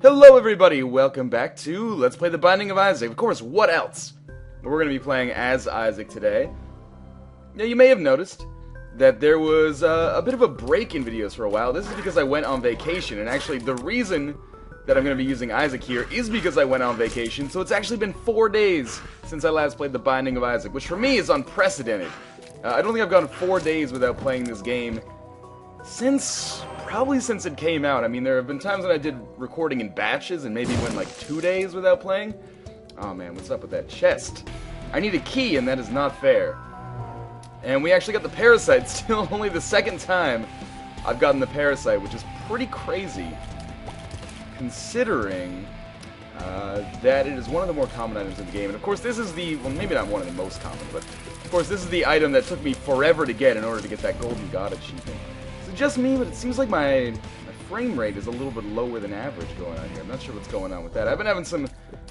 Hello everybody, welcome back to Let's Play The Binding of Isaac. Of course, what else? We're going to be playing as Isaac today. Now, you may have noticed that there was a bit of a break in videos for a while. This is because I went on vacation, and actually the reason that I'm going to be using Isaac here is because I went on vacation, so it's actually been 4 days since I last played The Binding of Isaac, which for me is unprecedented. I don't think I've gone 4 days without playing this game probably since it came out. I mean, there have been times when I did recording in batches and maybe went like 2 days without playing. Oh man, what's up with that chest? I need a key, and that is not fair. And we actually got the parasite, still only the second time I've gotten the parasite, which is pretty crazy, considering that it is one of the more common items in the game. And of course, this is the, well, maybe not one of the most common, but of course, this is the item that took me forever to get in order to get that Golden God achievement. Is it just me, but it seems like my frame rate is a little bit lower than average going on here. I'm not sure what's going on with that. I've been having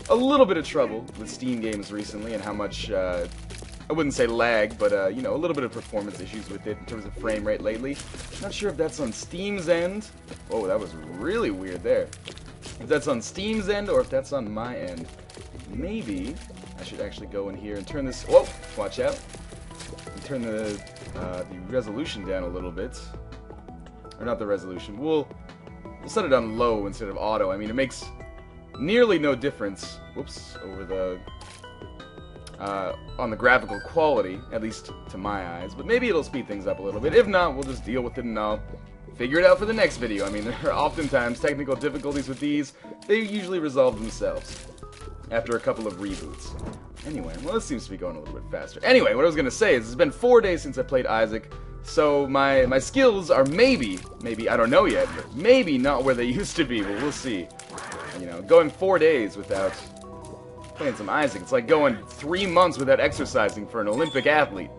a little bit of trouble with Steam games recently and how much, I wouldn't say lag, but, you know, a little bit of performance issues with it in terms of frame rate lately. I'm not sure if that's on Steam's end. Oh, that was really weird there. If that's on Steam's end or if that's on my end. Maybe I should actually go in here and turn this, whoa, watch out. Turn the resolution down a little bit. Or not the resolution. We'll set it on low instead of auto. I mean, it makes nearly no difference. Whoops, over the on the graphical quality, at least to my eyes. But maybe it'll speed things up a little bit. If not, we'll just deal with it and I'll figure it out for the next video. I mean, there are oftentimes technical difficulties with these. They usually resolve themselves after a couple of reboots. Anyway, well, this seems to be going a little bit faster. Anyway, what I was going to say is it's been 4 days since I played Isaac, so my skills are maybe, I don't know yet, but maybe not where they used to be, but we'll see. You know, going 4 days without playing some Isaac, it's like going 3 months without exercising for an Olympic athlete.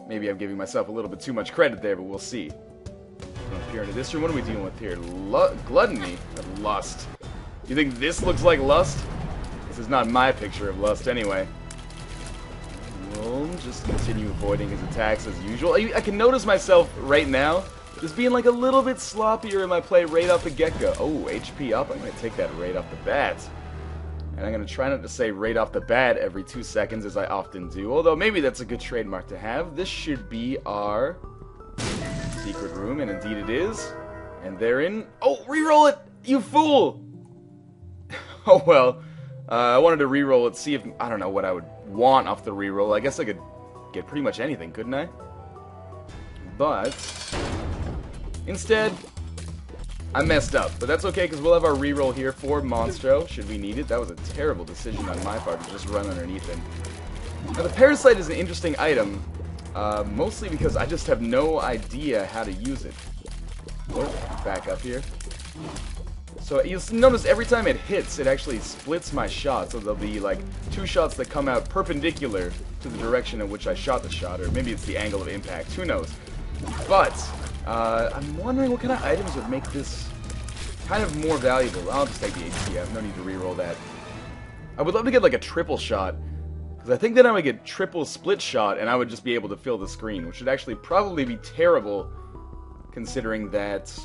Maybe I'm giving myself a little bit too much credit there, but we'll see. Up here into this room, what are we dealing with here? Gluttony of lust. You think this looks like lust? This is not my picture of lust anyway. We'll just continue avoiding his attacks as usual. I can notice myself right now just being like a little bit sloppier in my play right off the get-go. Oh, HP up. I'm going to take that right off the bat. And I'm going to try not to say right off the bat every 2 seconds as I often do. Although maybe that's a good trademark to have. This should be our secret room, and indeed it is. And therein... Oh, reroll it! You fool! Oh, well. I wanted to reroll it, see if... I don't know what I would want off the reroll. I guess I could get pretty much anything, couldn't I? But... instead, I messed up. But that's okay, because we'll have our reroll here for Monstro, should we need it. That was a terrible decision on my part to just run underneath him. Now, the Parasite is an interesting item, mostly because I just have no idea how to use it. Oh, back up here. So you'll notice every time it hits, it actually splits my shot. So there'll be like 2 shots that come out perpendicular to the direction in which I shot the shot, or maybe it's the angle of impact, who knows. But I'm wondering what kind of items would make this kind of more valuable. I'll just take the HP, I have no need to reroll that. I would love to get like a triple shot, because I think then I would get triple split shot and I would just be able to fill the screen, which would actually probably be terrible, considering that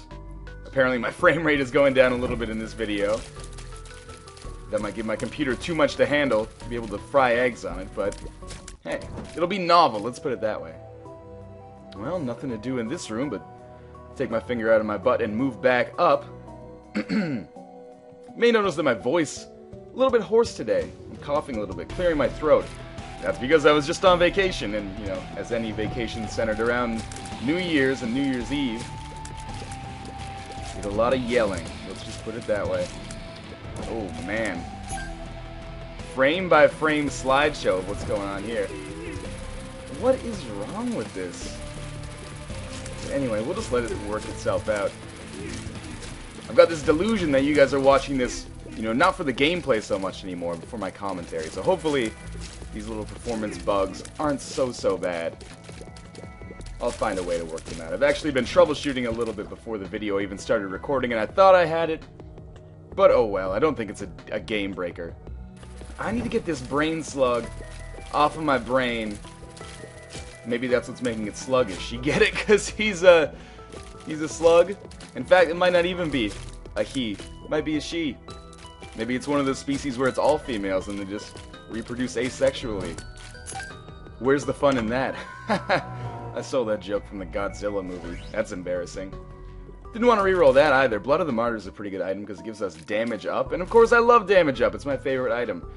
apparently my frame rate is going down a little bit in this video. That might give my computer too much to handle to be able to fry eggs on it, but hey, it'll be novel, let's put it that way. Well, nothing to do in this room, but take my finger out of my butt and move back up. You may notice that my voice a little bit hoarse today. I'm coughing a little bit, clearing my throat. That's because I was just on vacation, and, you know, as any vacation centered around New Year's and New Year's Eve, did a lot of yelling. Let's just put it that way. Oh, man. Frame by frame slideshow of what's going on here. What is wrong with this? Anyway, we'll just let it work itself out. I've got this delusion that you guys are watching this, you know, not for the gameplay so much anymore, but for my commentary. So hopefully these little performance bugs aren't so bad. I'll find a way to work them out. I've actually been troubleshooting a little bit before the video even started recording, and I thought I had it. But oh well, I don't think it's a game breaker. I need to get this brain slug off of my brain. Maybe that's what's making it sluggish. You get it? Because he's a slug? In fact, it might not even be a he. Might be a she. Maybe it's one of those species where it's all females and they just reproduce asexually. Where's the fun in that? I stole that joke from the Godzilla movie. That's embarrassing. Didn't want to reroll that either. Blood of the Martyr is a pretty good item because it gives us damage up. And of course I love damage up. It's my favorite item.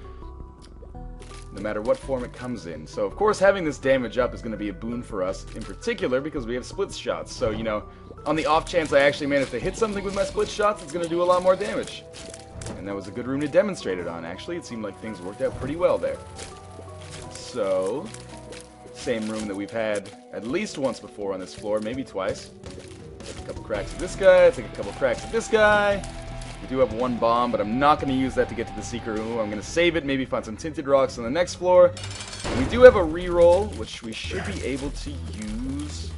No matter what form it comes in. So of course having this damage up is going to be a boon for us in particular because we have split shots. So, you know, on the off chance I actually manage to hit something with my split shots, it's going to do a lot more damage. And that was a good room to demonstrate it on, actually. It seemed like things worked out pretty well there. So, same room that we've had at least once before on this floor, maybe twice. Take a couple cracks at this guy, take a couple cracks at this guy. We do have one bomb, but I'm not going to use that to get to the secret room. I'm going to save it, maybe find some tinted rocks on the next floor. And we do have a reroll, which we should be able to use.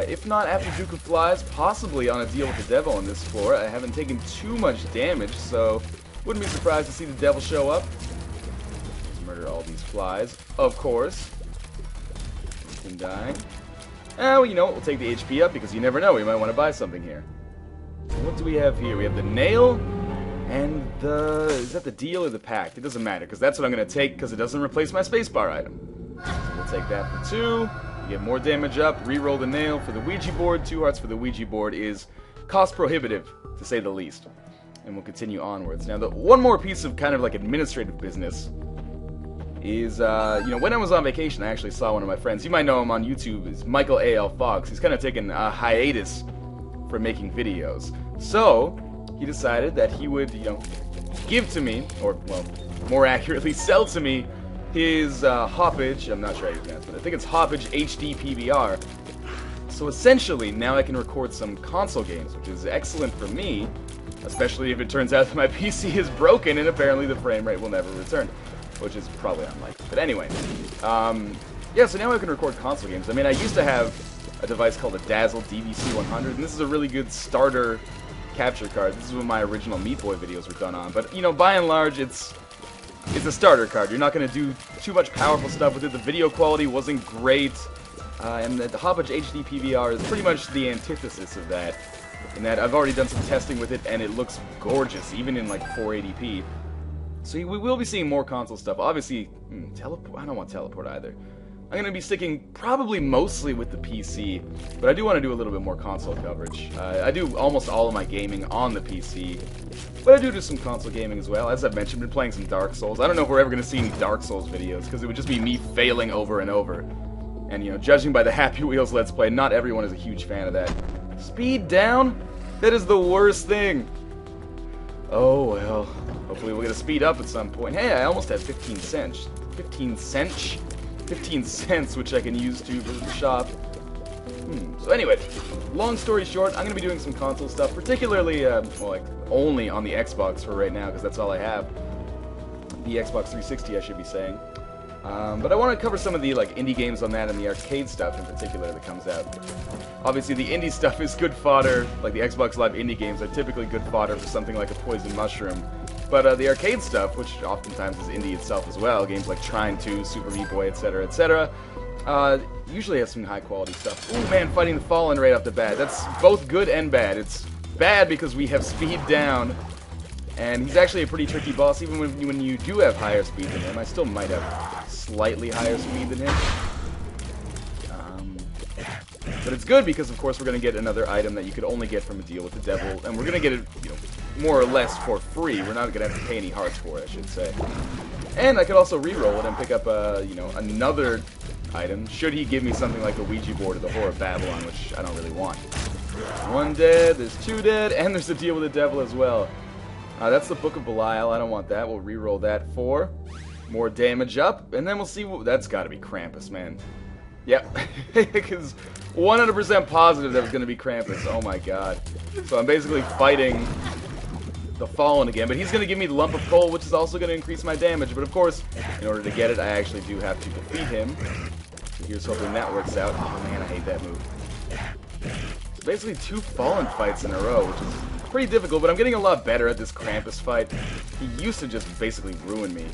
If not after Duke of Flies, possibly on a deal with the devil on this floor. I haven't taken too much damage, so wouldn't be surprised to see the devil show up. Let's murder all these flies, of course. You can die. Well, you know what, we'll take the HP up because you never know, we might want to buy something here. So what do we have here? We have the nail and the... is that the deal or the pact? It doesn't matter because that's what I'm going to take because it doesn't replace my spacebar item. So we'll take that for 2. Get more damage up, reroll the nail for the Ouija board. 2 hearts for the Ouija board is cost prohibitive, to say the least. And we'll continue onwards. Now, the one more piece of kind of like administrative business is, you know, when I was on vacation, I actually saw one of my friends. You might know him on YouTube. It's Michael A.L. Fox. He's kind of taken a hiatus from making videos. So, he decided that he would, you know, give to me, or, well, more accurately, sell to me his Hoppage, I'm not sure how you pronounce it, I think it's Hoppage HD PVR. So essentially, now I can record some console games, which is excellent for me, especially if it turns out that my PC is broken and apparently the frame rate will never return, which is probably unlikely. But anyway, yeah, so now I can record console games. I mean, I used to have a device called a Dazzle DVC100, and this is a really good starter capture card. This is what my original Meat Boy videos were done on, but, you know, by and large, it's a starter card. You're not going to do too much powerful stuff with it. The video quality wasn't great. And the Hoppage HD PVR is pretty much the antithesis of that. In that I've already done some testing with it, and it looks gorgeous, even in like 480p. So we will be seeing more console stuff. Obviously, teleport. I don't want teleport either. I'm going to be sticking probably mostly with the PC, but I do want to do a little bit more console coverage. I do almost all of my gaming on the PC, but I do some console gaming as well. As I've mentioned, I've been playing some Dark Souls. I don't know if we're ever going to see any Dark Souls videos, because it would just be me failing over and over. And, you know, judging by the Happy Wheels Let's Play, not everyone is a huge fan of that. Speed down? That is the worst thing. Oh, well. Hopefully we'll get a speed up at some point. Hey, I almost have 15 cents. 15 cents? 15 cents, which I can use to visit the shop. So anyway, long story short, I'm going to be doing some console stuff, particularly, well, like, only on the Xbox for right now, because that's all I have. The Xbox 360, I should be saying. But I want to cover some of the, like, indie games on that and the arcade stuff in particular that comes out. Obviously, the indie stuff is good fodder. Like, the Xbox Live indie games are typically good fodder for something like a Poison Mushroom. But the arcade stuff, which oftentimes is indie itself as well, games like Trine 2, Super Meat Boy, etc., etc., usually has some high-quality stuff. Ooh, man, Fighting the Fallen right off the bat. That's both good and bad. It's bad because we have speed down, and he's actually a pretty tricky boss, even when you do have higher speed than him. I still might have slightly higher speed than him. But it's good because, of course, we're going to get another item that you could only get from a deal with the devil, and we're going to get it, you know, more or less for free. We're not going to have to pay any hearts for it, I should say. And I could also re-roll it and pick up, you know, another item, should he give me something like the Ouija board or the Whore of Babylon, which I don't really want. One dead, there's 2 dead, and there's a deal with the devil as well. That's the Book of Belial. I don't want that. We'll re-roll that for more damage up, and then we'll see what... That's got to be Krampus, man. Yep, because 100% positive that was going to be Krampus. Oh my god. So I'm basically fighting the Fallen again, but he's going to give me the Lump of Coal, which is also going to increase my damage. But of course, in order to get it, I actually do have to defeat him. So here's hoping that works out. Oh man, I hate that move. So basically 2 Fallen fights in a row, which is pretty difficult, but I'm getting a lot better at this Krampus fight. He used to just basically ruin me.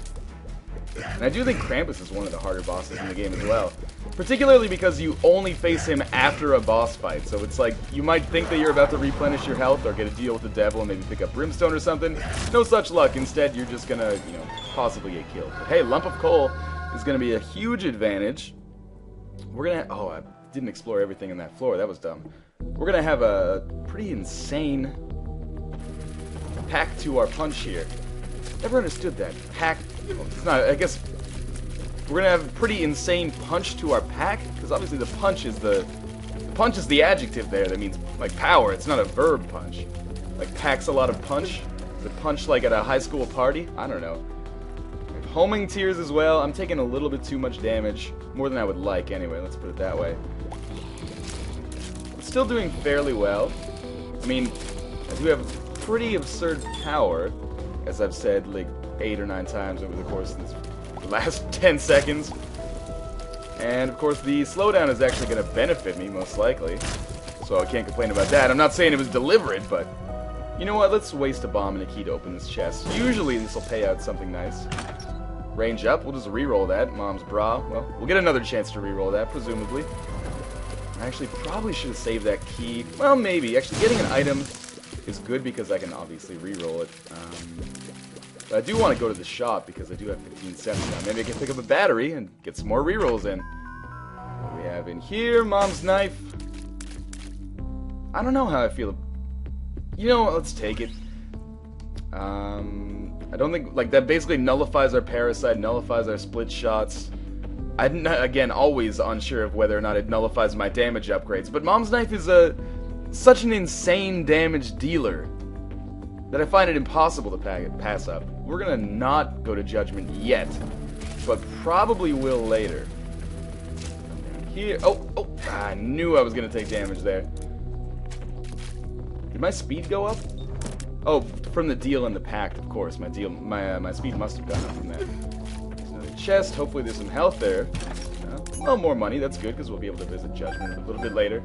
And I do think Krampus is one of the harder bosses in the game as well. Particularly because you only face him after a boss fight. So it's like, you might think that you're about to replenish your health or get a deal with the devil and maybe pick up Brimstone or something. No such luck. Instead, you're just gonna, you know, possibly get killed. But hey, Lump of Coal is gonna be a huge advantage. We're gonna... Oh, I didn't explore everything in that floor. That was dumb. We're gonna have a pretty insane pack to our punch here. Never understood that. Pack... Well, it's not... I guess... We're gonna have a pretty insane punch to our pack, because obviously the punch is the punch is the adjective there that means like power. It's not a verb punch. Like packs a lot of punch. Is it punch like at a high school party? I don't know. Homing tears as well. I'm taking a little bit too much damage, more than I would like anyway. Let's put it that way. I'm still doing fairly well. I mean, I do have pretty absurd power, as I've said like 8 or 9 times over the course of this last 10 seconds. And of course the slowdown is actually going to benefit me most likely, so I can't complain about that. I'm not saying it was deliberate, but you know what, let's waste a bomb and a key to open this chest. Usually this will pay out something nice. Range up, we'll just re-roll that. Mom's bra, well, we'll get another chance to re-roll that, presumably. I actually probably should have saved that key. Well, maybe. Actually getting an item is good because I can obviously re-roll it. But I do want to go to the shop because I do have 15 cents now. Maybe I can pick up a battery and get some more rerolls in. What do we have in here? Mom's knife. I don't know how I feel. You know what? Let's take it. I don't think... Like, that basically nullifies our parasite, nullifies our split shots. I'm, again, always unsure of whether or not it nullifies my damage upgrades. But Mom's knife is such an insane damage dealer that I find it impossible to pass up. We're gonna not go to Judgment yet, but probably will later. Here, oh, I knew I was gonna take damage there. Did my speed go up? Oh, from the deal in the pact, of course. My speed must have gone up from that. There's another chest. Hopefully there's some health there. Well, more money. That's good because we'll be able to visit Judgment a little bit later.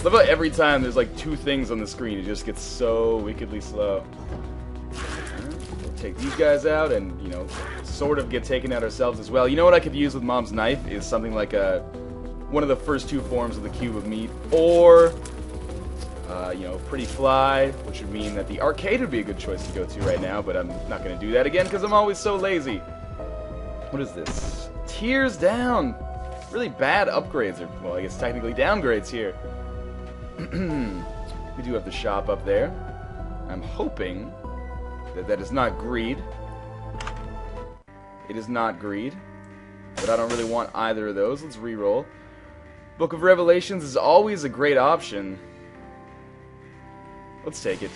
Love how every time there's like 2 things on the screen, it just gets so wickedly slow. We'll take these guys out and, you know, sort of get taken out ourselves as well. You know what I could use with Mom's knife is something like one of the first 2 forms of the cube of meat, or you know, Pretty Fly, which would mean that the arcade would be a good choice to go to right now, but I'm not going to do that again because I'm always so lazy. What is this? Tears Down. Really bad upgrades, or, well, I guess technically downgrades here. We do have the shop up there. I'm hoping that that is not greed. It is not greed, but I don't really want either of those. Let's re-roll. Book of Revelations is always a great option. Let's take it.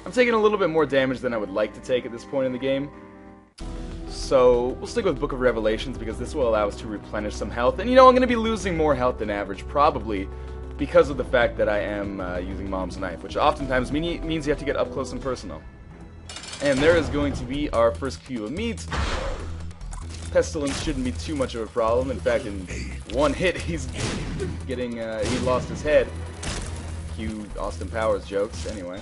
I'm taking a little bit more damage than I would like to take at this point in the game. So, we'll stick with Book of Revelations because this will allow us to replenish some health. And you know, I'm going to be losing more health than average, probably, because of the fact that I am using Mom's knife, which oftentimes means you have to get up close and personal. And there is going to be our first cube of meat. Pestilence shouldn't be too much of a problem. In fact, in one hit, he's getting, he lost his head. Cue Austin Powers jokes, anyway.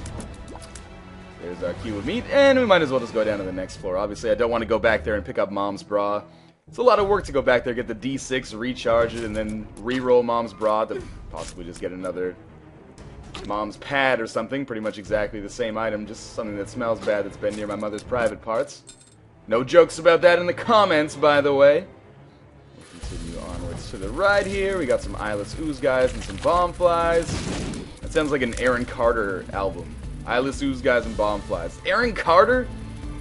There's our cube of meat, and we might as well just go down to the next floor. Obviously, I don't want to go back there and pick up Mom's bra. It's a lot of work to go back there, get the D6, recharge it, and then re-roll Mom's bra to possibly just get another Mom's pad or something. Pretty much exactly the same item, just something that smells bad that's been near my mother's private parts. No jokes about that in the comments, by the way. We'll continue onwards to the right here. We got some eyeless ooze guys and some bomb flies. That sounds like an Aaron Carter album. Eyeless ooze guys and bomb flies. Aaron Carter?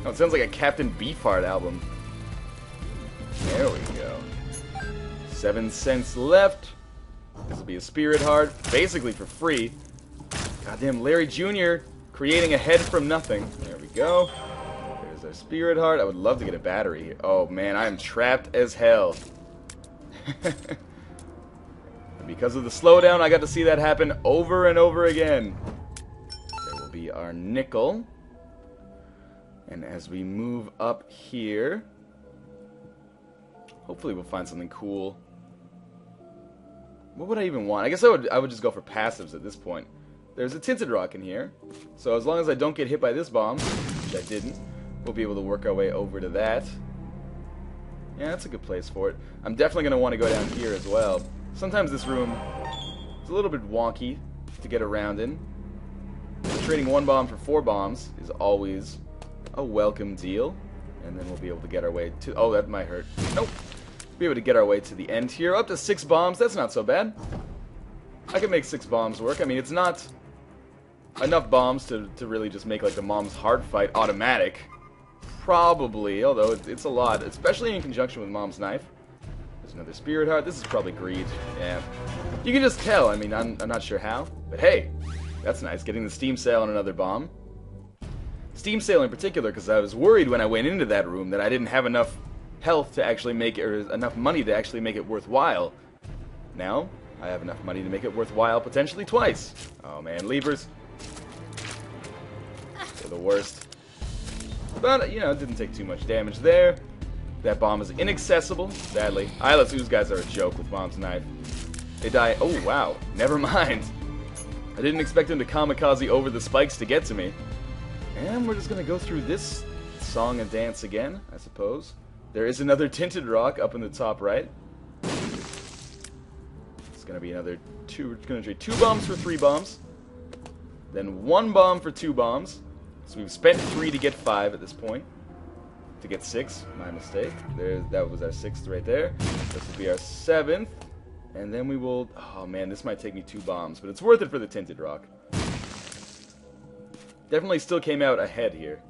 Oh, it sounds like a Captain Beefheart album. There we go. 7 cents left. This will be a spirit heart, basically for free. Goddamn Larry Jr. creating a head from nothing. There we go. There's our spirit heart. I would love to get a battery here. Oh man, I am trapped as hell. And because of the slowdown, I got to see that happen over and over again. There will be our nickel. And as we move up here, hopefully we'll find something cool. What would I even want? I guess I would just go for passives at this point. There's a tinted rock in here, so as long as I don't get hit by this bomb, which I didn't, we'll be able to work our way over to that. Yeah, that's a good place for it. I'm definitely going to want to go down here as well. Sometimes this room is a little bit wonky to get around in. Trading 1 bomb for 4 bombs is always a welcome deal. And then we'll be able to get our way to... Oh, that might hurt. Nope. Be able to get our way to the end here. Up to 6 bombs. That's not so bad. I can make 6 bombs work. I mean, it's not enough bombs to really just make like the mom's heart fight automatic. Probably, although it's a lot, especially in conjunction with mom's knife. There's another spirit heart. This is probably greed. Yeah. You can just tell. I mean, I'm not sure how. But hey, that's nice. Getting the steam sail on another bomb. Steam sail in particular, because I was worried when I went into that room that I didn't have enough health to actually make it, or enough money to actually make it worthwhile. Now, I have enough money to make it worthwhile potentially twice. Oh man, levers. They're the worst. But, you know, it didn't take too much damage there. That bomb is inaccessible, sadly. These guys are a joke with mom's knife. They die. Oh, wow. Never mind. I didn't expect him to kamikaze over the spikes to get to me. And we're just going to go through this song and dance again, I suppose. There is another tinted rock up in the top right. It's going to be another 2. We're going to trade 2 bombs for 3 bombs. Then 1 bomb for 2 bombs. So we've spent 3 to get 5 at this point. To get 6, my mistake. That was our 6th right there. This will be our 7th. And then we will... Oh man, this might take me 2 bombs, but it's worth it for the tinted rock. Definitely still came out ahead here.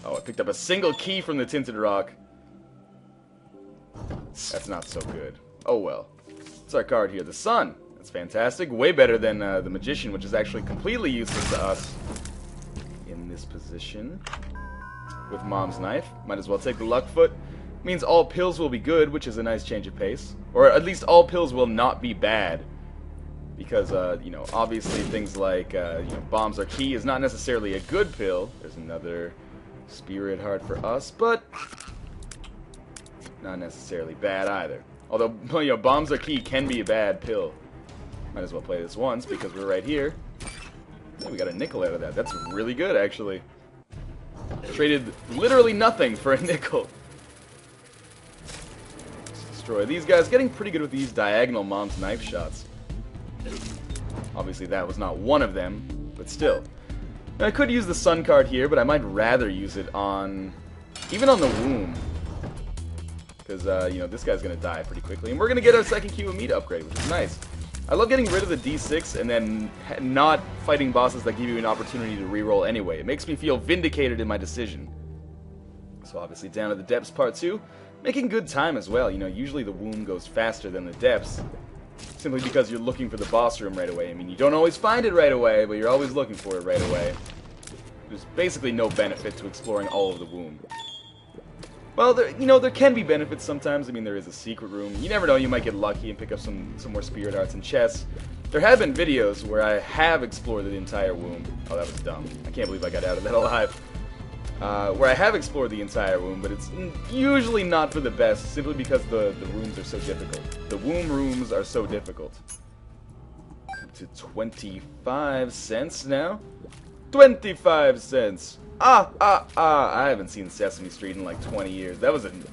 Oh, I picked up a single key from the tinted rock. That's not so good. Oh well. What's our card here? The sun. That's fantastic. Way better than the magician, which is actually completely useless to us in this position. With mom's knife. Might as well take the luck foot. Means all pills will be good, which is a nice change of pace. Or at least all pills will not be bad. Because, you know, obviously things like, you know, bombs are key is not necessarily a good pill. There's another spirit heart for us, but not necessarily bad either. Although, you know, bombs are key can be a bad pill. Might as well play this once because we're right here. Oh, we got a nickel out of that. That's really good, actually. Traded literally nothing for a nickel. Let's destroy these guys. Getting pretty good with these diagonal mom's knife shots. Obviously that was not one of them, but still. Now, I could use the sun card here, but I might rather use it on... even on the womb. Because, you know, this guy's going to die pretty quickly. And we're going to get our second Q of meat upgrade, which is nice. I love getting rid of the D6 and then not fighting bosses that give you an opportunity to reroll anyway. It makes me feel vindicated in my decision. So obviously down to the depths part 2. Making good time as well. You know, usually the womb goes faster than the depths. Simply because you're looking for the boss room right away. I mean, you don't always find it right away, but you're always looking for it right away. There's basically no benefit to exploring all of the womb. Well, you know, there can be benefits sometimes. I mean, there is a secret room. You never know, you might get lucky and pick up some more spirit hearts and chests. There have been videos where I have explored the entire womb. Oh, that was dumb. I can't believe I got out of that alive. Where I have explored the entire womb, but it's usually not for the best, simply because the rooms are so difficult. The womb rooms are so difficult. Up to 25 cents now? 25 cents! I haven't seen Sesame Street in like 20 years. That was an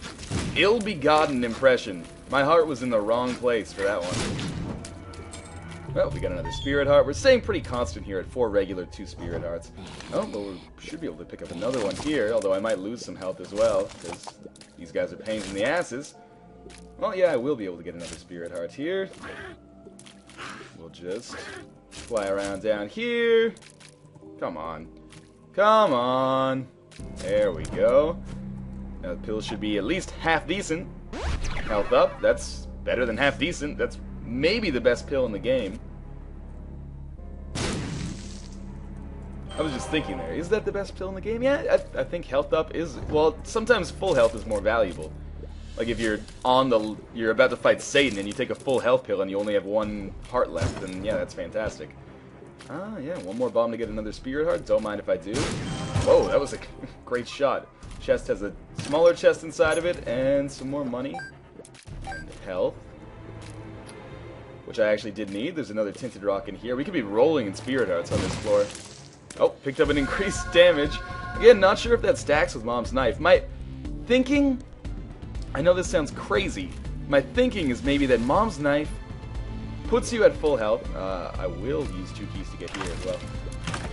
ill-begotten impression. My heart was in the wrong place for that one. Well, we got another spirit heart. We're staying pretty constant here at 4 regular, 2 spirit hearts. Oh, well, we should be able to pick up another one here, although I might lose some health as well, because these guys are pains in the asses. Well, yeah, I will be able to get another spirit heart here. We'll just fly around down here. Come on. Come on. There we go. Now the pills should be at least half decent. Health up. That's better than half decent. That's maybe the best pill in the game. I was just thinking there. Is that the best pill in the game? Yeah, I think health up is... Well, sometimes full health is more valuable. Like if you're about to fight Satan and you take a full health pill and you only have 1 heart left, then yeah, that's fantastic. Ah, yeah, 1 more bomb to get another spirit heart. Don't mind if I do. Whoa, that was a great shot. Chest has a smaller chest inside of it and some more money. And health. Which I actually did need. There's another tinted rock in here. We could be rolling in spirit hearts on this floor. Oh, picked up an increased damage. Again, not sure if that stacks with mom's knife. My thinking I know this sounds crazy. My thinking is maybe that Mom's Knife puts you at full health. I will use 2 keys to get here as well.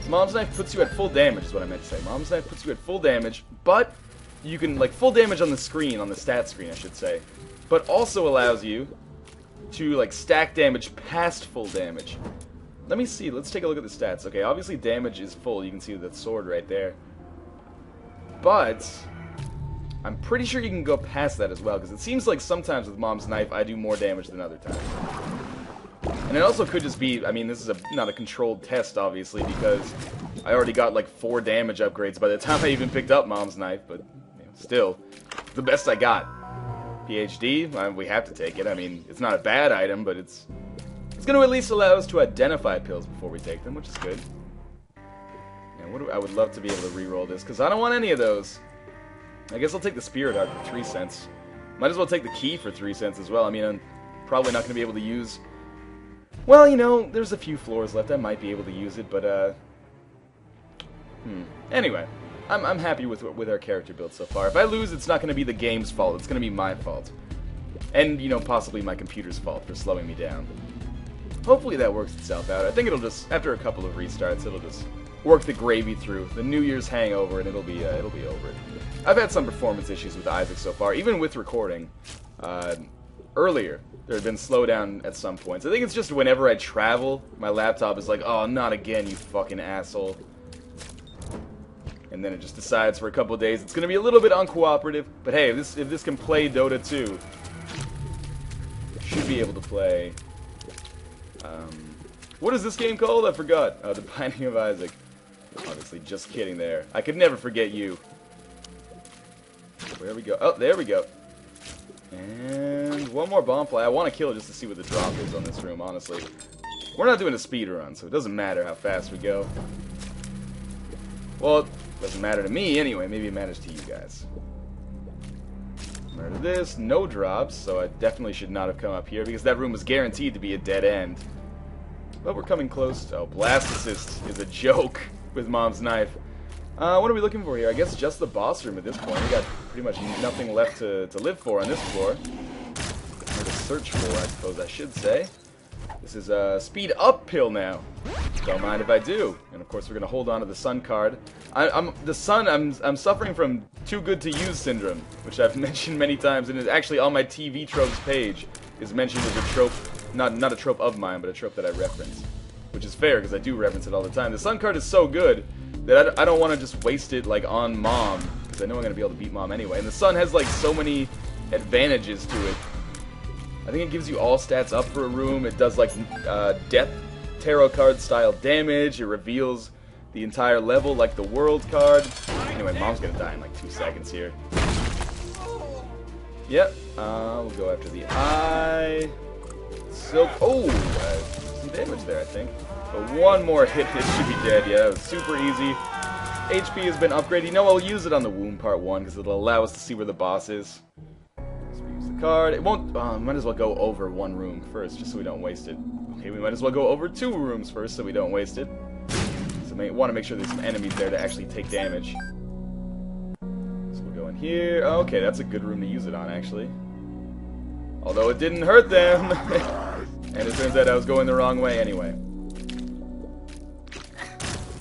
Mom's Knife puts you at full damage is what I meant to say. Mom's Knife puts you at full damage, but you can, like, full damage on the screen, on the stat screen, I should say. But also allows you to, like, stack damage past full damage. Let me see. Let's take a look at the stats. Okay, obviously damage is full. You can see the sword right there. But I'm pretty sure you can go past that as well, because it seems like sometimes with Mom's Knife I do more damage than other times. And it also could just be, I mean, this is not a controlled test, obviously, because I already got like 4 damage upgrades by the time I even picked up Mom's Knife, but you know, still, the best I got. PhD, we have to take it. I mean, it's not a bad item, but it's going to at least allow us to identify pills before we take them, which is good. Yeah, I would love to be able to re-roll this, because I don't want any of those. I guess I'll take the Spirit Heart for 3 cents. Might as well take the key for 3 cents as well. I mean, I'm probably not going to be able to use... Well, you know, there's a few floors left. I might be able to use it, but, Anyway, I'm happy with our character build so far. If I lose, it's not going to be the game's fault. It's going to be my fault. And, you know, possibly my computer's fault for slowing me down. Hopefully that works itself out. I think it'll just, after a couple of restarts, it'll just work the gravy through the New Year's hangover, and it'll be over. I've had some performance issues with Isaac so far, even with recording. Earlier, there had been slowdown at some points. I think it's just whenever I travel, my laptop is like, oh, not again, you fucking asshole. And then it just decides for a couple of days it's going to be a little bit uncooperative. But hey, if this can play Dota 2, should be able to play... what is this game called? I forgot. The Binding of Isaac. Obviously, just kidding there. I could never forget you. Where we go? Oh, there we go. And one more bomb fly. I want to kill just to see what the drop is on this room, honestly. We're not doing a speed run, so it doesn't matter how fast we go. Well, it doesn't matter to me anyway. Maybe it matters to you guys. Murder this. No drops, so I definitely should not have come up here, because that room was guaranteed to be a dead end. But we're coming close. Oh, Blast Assist is a joke with Mom's Knife. What are we looking for here? I guess just the boss room at this point. We got pretty much nothing left to live for on this floor. Or to search for, I suppose I should say. This is a speed up pill now. Don't mind if I do. And of course we're going to hold on to the sun card. I'm suffering from too good to use syndrome, which I've mentioned many times, and is actually on my TV tropes page. Is mentioned as a trope, not a trope of mine, but a trope that I reference. Which is fair, because I do reference it all the time. The sun card is so good that I don't want to just waste it, like, on Mom, because I know I'm going to be able to beat Mom anyway. And the sun has, like, so many advantages to it. I think it gives you all stats up for a room. It does, like, Death Tarot card style damage. It reveals the entire level, like the World card. Anyway, Mom's going to die in, like, 2 seconds here. Yep. We'll go after the eye. Silk. Oh! Some damage there, I think. But one more hit, it should be dead. Yeah, that was super easy. HP has been upgraded. You know, I'll use it on the Wound Part 1, because it'll allow us to see where the boss is. So we use the card. It won't... might as well go over 1 room first, just so we don't waste it. Okay, we might as well go over 2 rooms first, so we don't waste it. So we want to make sure there's some enemies there to actually take damage. So we'll go in here. Oh, okay, that's a good room to use it on, actually. Although it didn't hurt them. And it turns out I was going the wrong way anyway.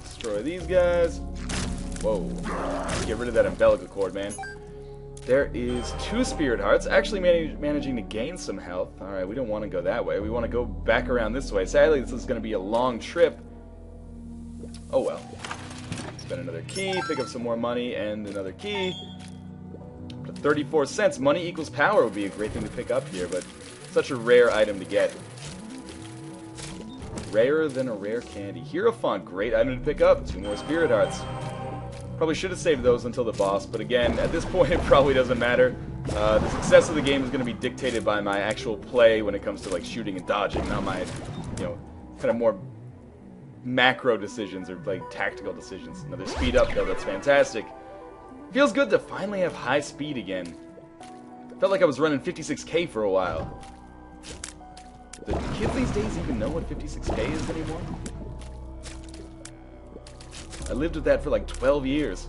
Destroy these guys. Whoa. Get rid of that umbilical cord, man. There is 2 Spirit Hearts. Actually managing to gain some health. Alright, we don't want to go that way. We want to go back around this way. Sadly, this is going to be a long trip. Oh well. Spend another key, pick up some more money, and another key. 34 cents. Money equals power would be a great thing to pick up here, but such a rare item to get. Rarer than a rare candy. Hierophant, great item to pick up. 2 more Spirit Hearts. Probably should have saved those until the boss, but again, at this point it probably doesn't matter. The success of the game is going to be dictated by my actual play when it comes to like shooting and dodging, not my, you know, kind of more macro decisions or like tactical decisions. Another speed up though, that's fantastic. Feels good to finally have high speed again. Felt like I was running 56k for a while. Do kids these days even know what 56k is anymore? I lived with that for like 12 years.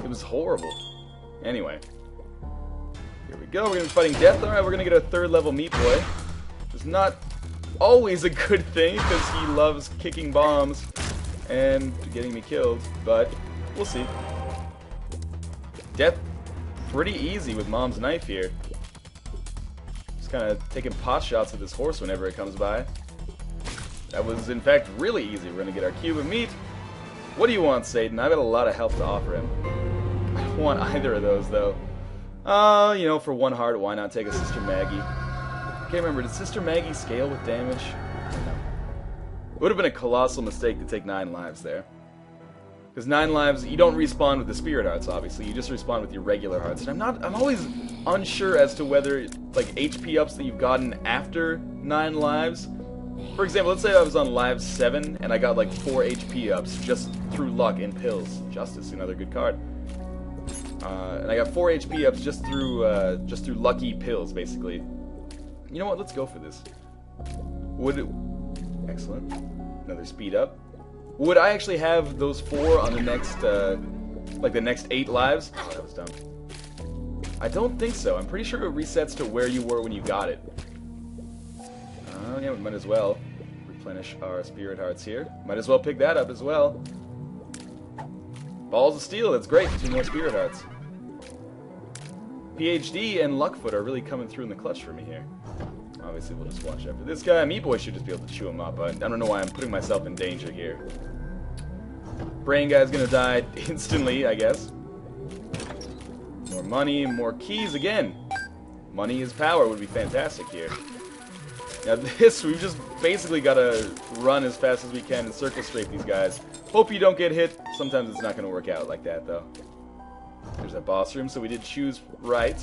It was horrible. Anyway. Here we go. We're going to be fighting death. Alright, we're going to get a 3rd level Meat Boy. It's not always a good thing, because he loves kicking bombs and getting me killed, but we'll see. Death pretty easy with Mom's knife here. Just kind of taking pot shots at this horse whenever it comes by. That was, in fact, really easy. We're going to get our cube of meat. What do you want, Satan? I've got a lot of health to offer him. I don't want either of those, though. You know, for 1 heart, why not take a Sister Maggie? I can't remember, did Sister Maggie scale with damage? No. It would have been a colossal mistake to take 9 lives there. Because 9 lives, you don't respawn with the spirit hearts, obviously. You just respawn with your regular hearts. And I'm always unsure as to whether, like, HP ups that you've gotten after 9 lives. For example, let's say I was on live 7 and I got like 4 HP ups just through luck and pills. Justice, another good card. And I got 4 HP ups just through lucky pills, basically. You know what? Let's go for this. Excellent. Another speed up. Would I actually have those 4 on the next, like the next 8 lives? Oh, that was dumb. I don't think so. I'm pretty sure it resets to where you were when you got it. Yeah, we might as well replenish our spirit hearts here. Might as well pick that up as well. Balls of Steel, that's great. 2 more spirit hearts. PhD and Luckfoot are really coming through in the clutch for me here. Obviously, we'll just watch out for this guy. Meat Boy should just be able to chew him up. I don't know why I'm putting myself in danger here. Brain guy's gonna die instantly, I guess. More money, more keys again. Money is power would be fantastic here. Now this, we've just basically got to run as fast as we can and circle strafe these guys. Hope you don't get hit. Sometimes it's not going to work out like that, though. There's that boss room, so we did choose right.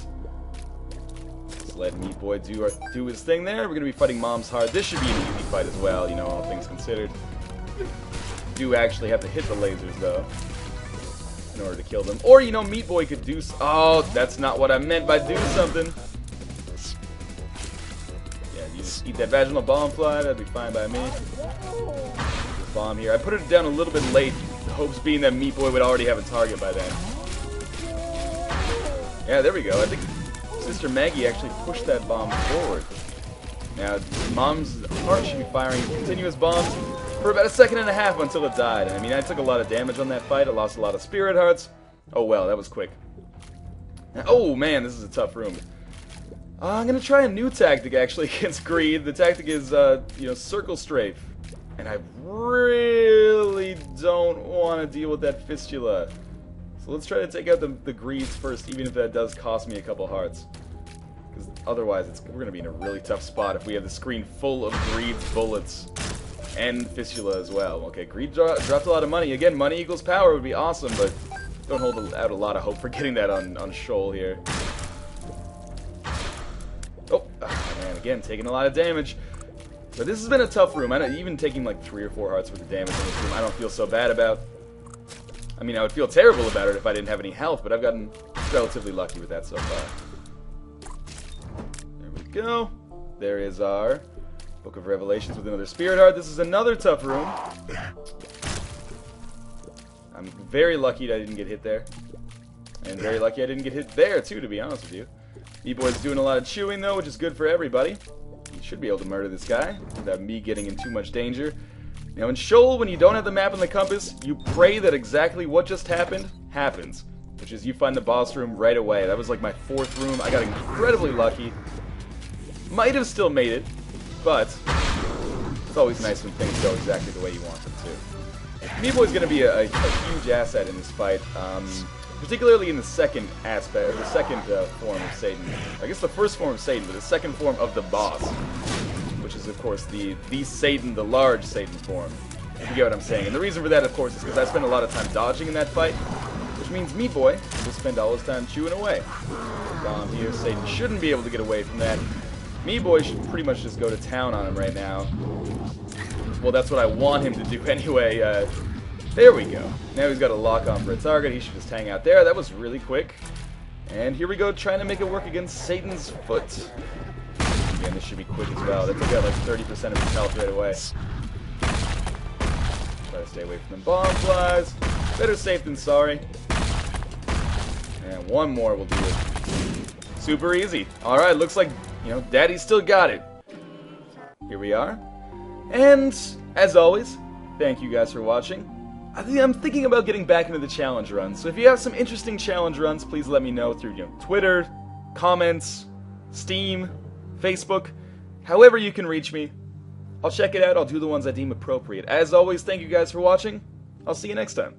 Let's let Meat Boy do his thing there. We're going to be fighting Mom's Heart. This should be an easy fight as well, you know, all things considered. Do actually have to hit the lasers, though, in order to kill them. Or, you know, Meat Boy could do... Oh, that's not what I meant by do something. Eat that vaginal bomb fly, that'd be fine by me. This bomb here. I put it down a little bit late, the hopes being that Meat Boy would already have a target by then. Yeah, there we go. I think Sister Maggie actually pushed that bomb forward. Now, Mom's heart should be firing continuous bombs for about 1.5 seconds until it died. I mean, I took a lot of damage on that fight. I lost a lot of spirit hearts. Oh well, that was quick. Oh man, this is a tough room. I'm going to try a new tactic, actually, against Greed. The tactic is, you know, Circle Strafe. And I really don't want to deal with that Fistula. So let's try to take out the Greeds first, even if that does cost me a couple hearts. Because otherwise, we're going to be in a really tough spot if we have the screen full of Greed's bullets. And Fistula as well. Okay, Greed dropped a lot of money. Again, money equals power would be awesome, but don't hold out a lot of hope for getting that on Shoal here. Oh, man, again, taking a lot of damage. But this has been a tough room. Even taking like 3 or 4 hearts worth of damage in this room, I don't feel so bad about. I mean, I would feel terrible about it if I didn't have any health, but I've gotten relatively lucky with that so far. There we go. There is our Book of Revelations with another Spirit Heart. This is another tough room. I'm very lucky that I didn't get hit there. And very lucky I didn't get hit there, too, to be honest with you. Meat Boy's doing a lot of chewing, though, which is good for everybody. He should be able to murder this guy without me getting in too much danger. Now, in Shoal, when you don't have the map and the compass, you pray that exactly what just happened happens, which is you find the boss room right away. That was like my 4th room. I got incredibly lucky. Might have still made it, but it's always nice when things go exactly the way you want them to. Meat Boy's going to be a huge asset in this fight. Particularly in the second aspect, or the second form of Satan. I guess the first form of Satan, but the second form of the boss. Which is, of course, the Satan, the large Satan form. If you get what I'm saying. And the reason for that, of course, is because I spent a lot of time dodging in that fight. Which means Meat Boy will spend all his time chewing away. Bomb here. Satan shouldn't be able to get away from that. Meat Boy should pretty much just go to town on him right now. Well, that's what I want him to do anyway. There we go. Now he's got a lock on for a target. He should just hang out there. That was really quick. And here we go, trying to make it work against Satan's foot. Again, this should be quick as well. That took out like 30% of his health right away. Try to stay away from the bomb flies. Better safe than sorry. And one more will do it. Super easy. Alright, looks like, you know, Daddy still got it. Here we are. And, as always, thank you guys for watching. I'm thinking about getting back into the challenge runs, so if you have some interesting challenge runs, please let me know through, you know, Twitter, comments, Steam, Facebook, however you can reach me. I'll check it out, I'll do the ones I deem appropriate. As always, thank you guys for watching. I'll see you next time.